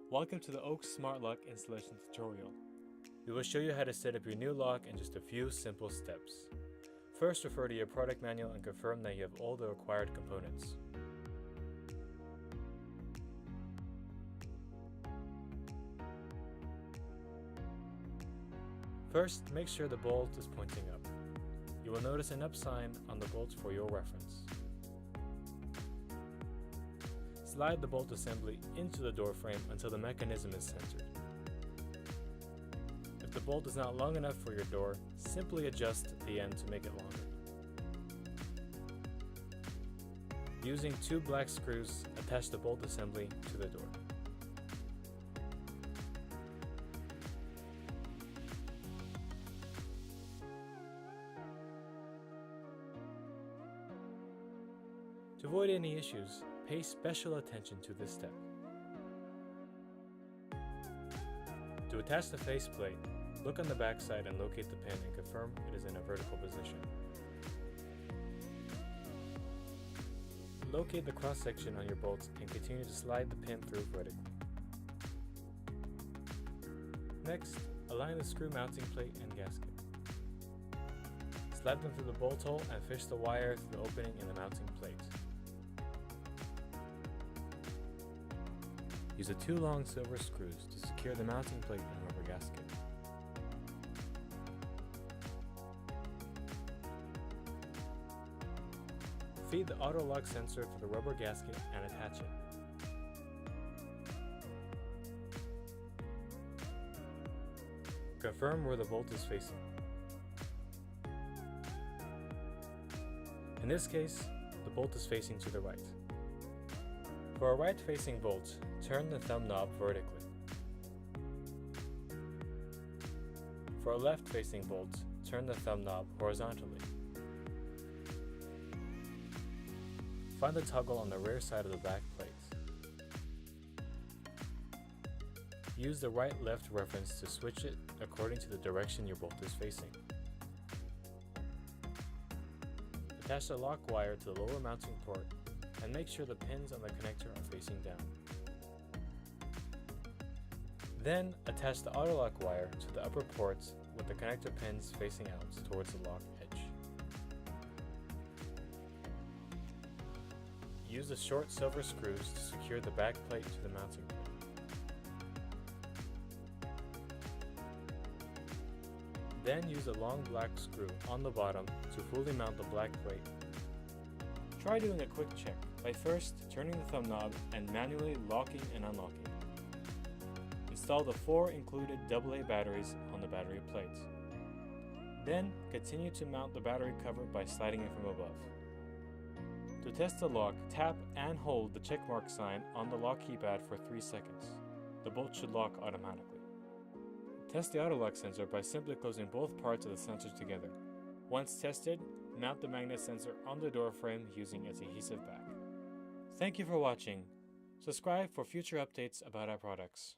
Welcome to the Oak Smart Lock installation tutorial. We will show you how to set up your new lock in just a few simple steps. First, refer to your product manual and confirm that you have all the required components. First, make sure the bolt is pointing up. You will notice an up sign on the bolts for your reference. Slide the bolt assembly into the door frame until the mechanism is centered. If the bolt is not long enough for your door, simply adjust the end to make it longer. Using two black screws, attach the bolt assembly to the door. To avoid any issues, pay special attention to this step. To attach the faceplate, look on the back side and locate the pin and confirm it is in a vertical position. Locate the cross section on your bolts and continue to slide the pin through vertically. Next, align the screw mounting plate and gasket. Slide them through the bolt hole and fish the wire through the opening in the mounting plate. Use the two long silver screws to secure the mounting plate and rubber gasket. Feed the auto lock sensor to the rubber gasket and attach it. Confirm where the bolt is facing. In this case, the bolt is facing to the right. For a right-facing bolt, turn the thumb knob vertically. For a left-facing bolt, turn the thumb knob horizontally. Find the toggle on the rear side of the back plate. Use the right-left reference to switch it according to the direction your bolt is facing. Attach the lock wire to the lower mounting port and make sure the pins on the connector are facing down. Then, attach the auto lock wire to the upper ports with the connector pins facing out towards the lock edge. Use the short silver screws to secure the back plate to the mounting plate. Then use a long black screw on the bottom to fully mount the black plate. Try doing a quick check by first turning the thumb knob and manually locking and unlocking. Install the 4 included AA batteries on the battery plate. Then continue to mount the battery cover by sliding it from above. To test the lock, tap and hold the checkmark sign on the lock keypad for 3 seconds. The bolt should lock automatically. Test the auto lock sensor by simply closing both parts of the sensor together. Once tested, mount the magnet sensor on the door frame using its adhesive back. Thank you for watching. Subscribe for future updates about our products.